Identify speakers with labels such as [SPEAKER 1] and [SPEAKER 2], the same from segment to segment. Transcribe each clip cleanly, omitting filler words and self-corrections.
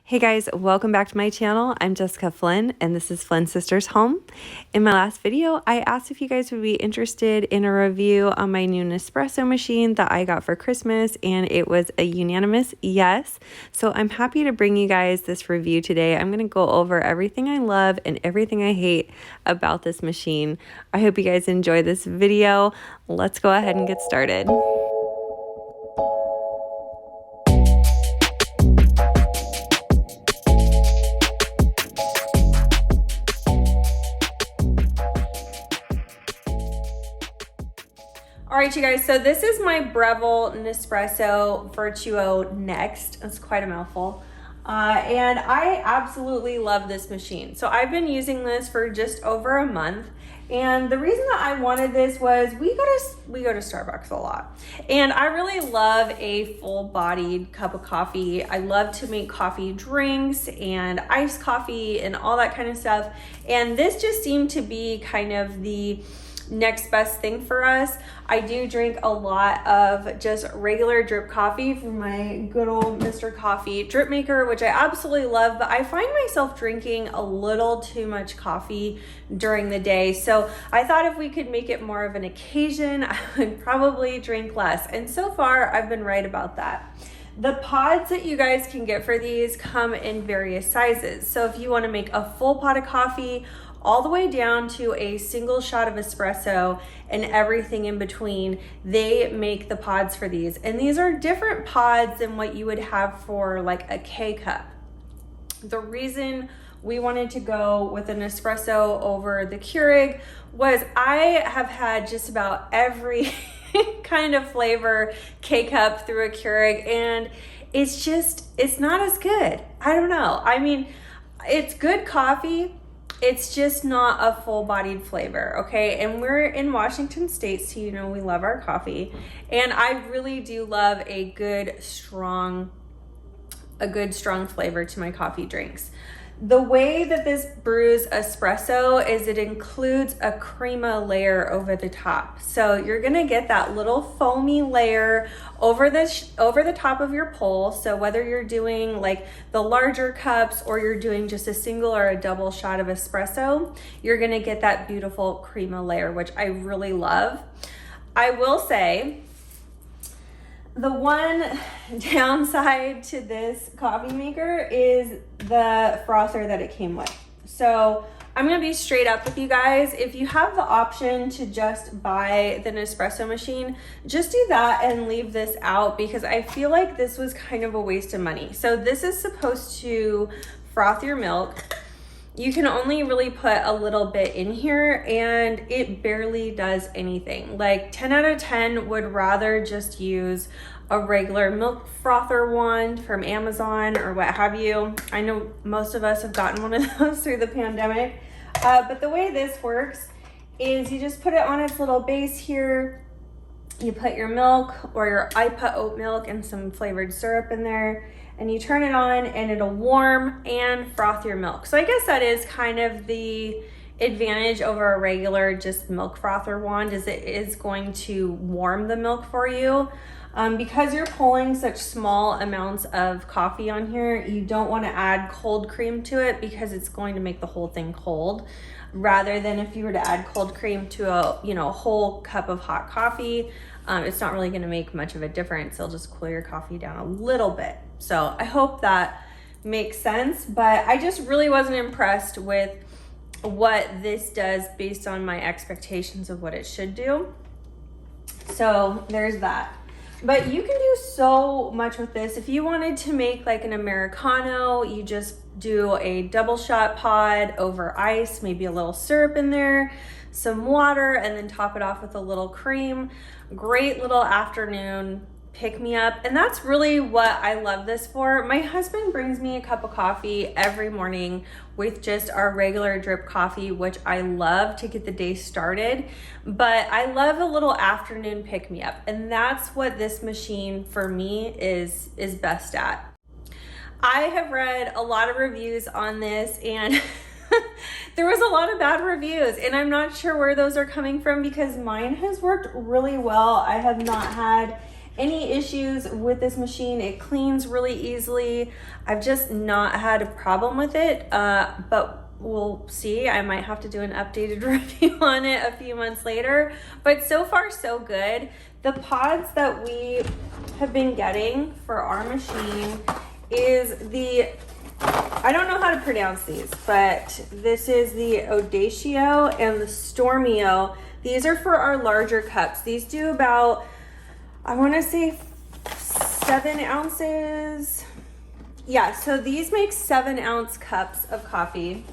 [SPEAKER 1] Hey guys, welcome back to my channel. I'm Jessica Flynn and this is Flynn Sisters Home. In my last video, I asked if you guys would be interested in a review on my new Nespresso machine that I got for Christmas, and it was a unanimous yes. So I'm happy to bring you guys this review today. I'm going to go over everything I love and everything I hate about this machine. I hope you guys enjoy this video. Let's go ahead and get started. All right, you guys, so this is my Breville Nespresso Vertuo Next. It's quite a mouthful. And I absolutely love this machine. So I've been using this for just over a month. And the reason that I wanted this was we go to Starbucks a lot. And I really love a full-bodied cup of coffee. I love to make coffee drinks and iced coffee and all that kind of stuff. And this just seemed to be kind of the next best thing for us. I do drink a lot of just regular drip coffee from my good old Mr. Coffee drip maker, which I absolutely love, but I find myself drinking a little too much coffee during the day. So I thought if we could make it more of an occasion, I would probably drink less. And so far, I've been right about that. The pods that you guys can get for these come in various sizes. So if you want to make a full pot of coffee, all the way down to a single shot of espresso and everything in between, they make the pods for these. And these are different pods than what you would have for like a K-cup. The reason we wanted to go with an espresso over the Keurig was I have had just about every kind of flavor K-cup through a Keurig, and it's not as good. I don't know. I mean, it's good coffee. It's just not a full-bodied flavor, okay? And we're in Washington State, so you know we love our coffee. And I really do love a good, strong flavor to my coffee drinks. The way that this brews espresso is it includes a crema layer over the top. So you're gonna get that little foamy layer over the top of your pull. So whether you're doing like the larger cups or you're doing just a single or a double shot of espresso, you're gonna get that beautiful crema layer, which I really love. I will say, the one downside to this coffee maker is the frother that it came with. So I'm gonna be straight up with you guys. If you have the option to just buy the Nespresso machine, just do that and leave this out, because I feel like this was kind of a waste of money. So this is supposed to froth your milk. You can only really put a little bit in here and it barely does anything. Like 10 out of 10 would rather just use a regular milk frother wand from Amazon or what have you. I know most of us have gotten one of those through the pandemic. But the way this works is you just put it on its little base here. You put your milk, I put oat milk and some flavored syrup in there, and you turn it on and it'll warm and froth your milk. So I guess that is kind of the advantage over a regular just milk frother wand, is it is going to warm the milk for you. Because you're pulling such small amounts of coffee on here, you don't want to add cold cream to it because it's going to make the whole thing cold, rather than if you were to add cold cream to a whole cup of hot coffee. It's not really going to make much of a difference. It'll just cool your coffee down a little bit. So I hope that makes sense, but I just really wasn't impressed with what this does based on my expectations of what it should do. So there's that. But you can do so much with this. If you wanted to make like an Americano, you just do a double shot pod over ice, maybe a little syrup in there, some water, and then top it off with a little cream. Great little afternoon pick me up. And that's really what I love this for. My husband brings me a cup of coffee every morning with just our regular drip coffee, which I love to get the day started, but I love a little afternoon pick me up. And that's what this machine for me is best at. I have read a lot of reviews on this, and there was a lot of bad reviews, and I'm not sure where those are coming from because mine has worked really well. I have not had any issues with this machine. It cleans really easily. I've just not had a problem with it, but we'll see. I might have to do an updated review on it a few months later, but so far so good. The pods that we have been getting for our machine is the, I don't know how to pronounce these, but this is the Audacio and the Stormio. These are for our larger cups. These do about, I want to say 7 ounces. Yeah, so these make 7-ounce cups of coffee.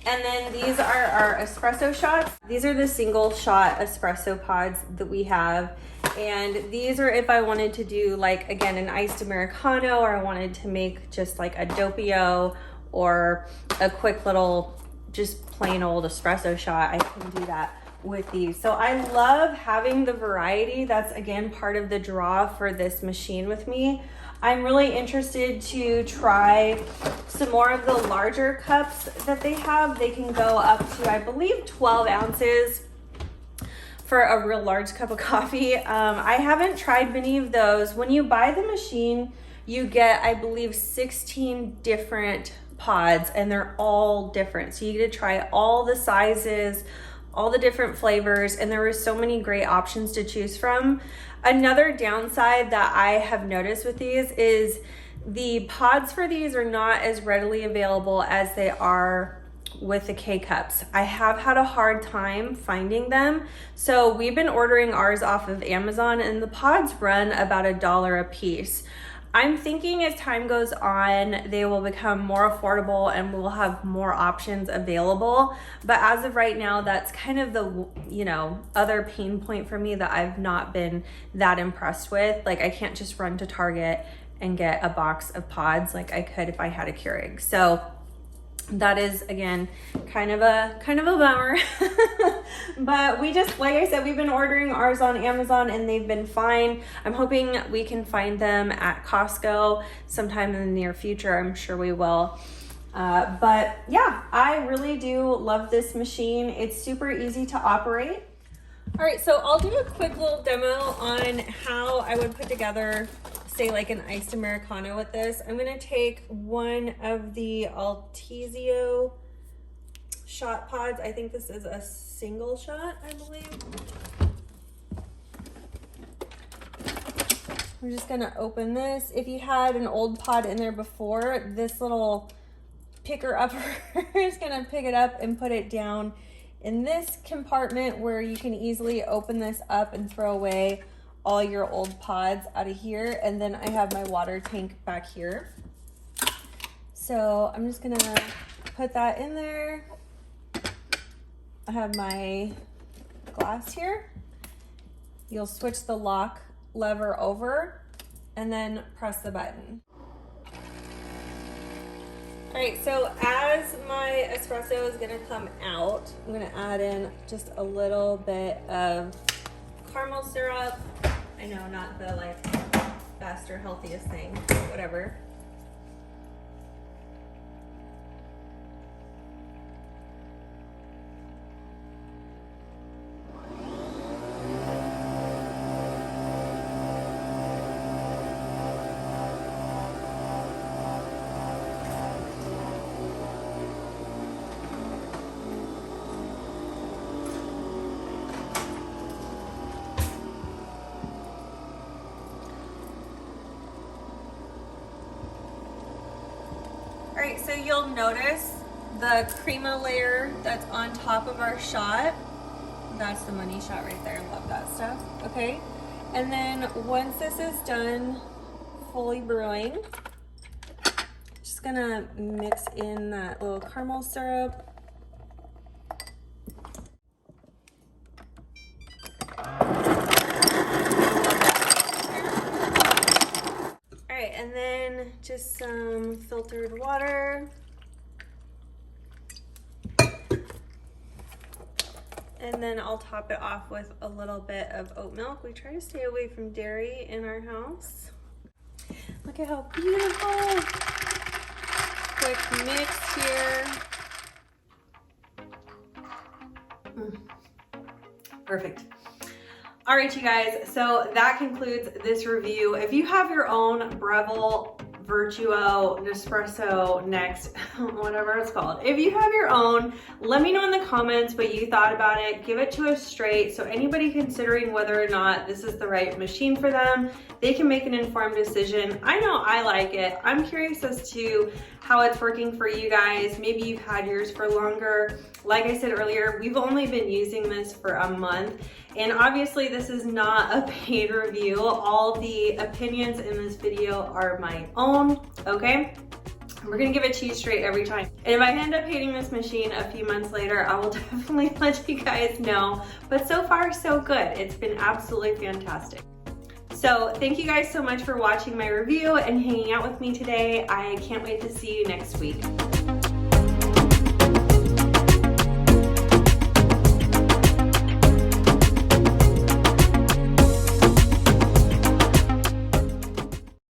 [SPEAKER 1] And then these are our espresso shots. These are the single shot espresso pods that we have. And these are if I wanted to do, like, again, an iced Americano, or I wanted to make just like a doppio or a quick little, just plain old espresso shot, I can do that with these. So I love having the variety. That's, again, part of the draw for this machine with me. I'm really interested to try some more of the larger cups that they have. They can go up to, I believe, 12 ounces for a real large cup of coffee. I haven't tried many of those. When you buy the machine, you get, I believe, 16 different pods, and they're all different. So you get to try all the sizes, all the different flavors, and there were so many great options to choose from. Another downside that I have noticed with these is the pods for these are not as readily available as they are with the K-Cups. I have had a hard time finding them. So we've been ordering ours off of Amazon, and the pods run about $1 a piece. I'm thinking as time goes on, they will become more affordable and we'll have more options available. But as of right now, that's kind of the, you know, other pain point for me that I've not been that impressed with. Like, I can't just run to Target and get a box of pods like I could if I had a Keurig. So that is, again, kind of a bummer. But we just, like I said, we've been ordering ours on Amazon and they've been fine. I'm hoping we can find them at Costco sometime in the near future. I'm sure we will. But yeah, I really do love this machine. It's super easy to operate. All right, so I'll do a quick little demo on how I would put together, say, like an iced Americano with this. I'm gonna take one of the Altezio shot pods. I think this is a single shot, I believe. I'm just gonna open this. If you had an old pod in there before, this little picker upper is gonna pick it up and put it down in this compartment where you can easily open this up and throw away all your old pods out of here. And then I have my water tank back here. So I'm just gonna put that in there. I have my glass here. You'll switch the lock lever over and then press the button. All right, so as my espresso is gonna come out, I'm gonna add in just a little bit of caramel syrup. I know, not the like best or healthiest thing, whatever. All right, so you'll notice the crema layer that's on top of our shot. That's the money shot right there. I love that stuff. Okay, and then once this is done fully brewing, just gonna mix in that little caramel syrup. And then just some filtered water. And then I'll top it off with a little bit of oat milk. We try to stay away from dairy in our house. Look at how beautiful. Quick mix here. Perfect. All right, you guys, so that concludes this review. If you have your own Breville Vertuo Nespresso Next, whatever it's called. If you have your own, let me know in the comments what you thought about it. Give it to us straight so anybody considering whether or not this is the right machine for them, they can make an informed decision. I know I like it. I'm curious as to how it's working for you guys. Maybe you've had yours for longer. Like I said earlier, we've only been using this for a month. And obviously this is not a paid review. All the opinions in this video are my own, okay? We're gonna give it to you straight every time. And if I end up hating this machine a few months later, I will definitely let you guys know. But so far, so good. It's been absolutely fantastic. So thank you guys so much for watching my review and hanging out with me today. I can't wait to see you next week.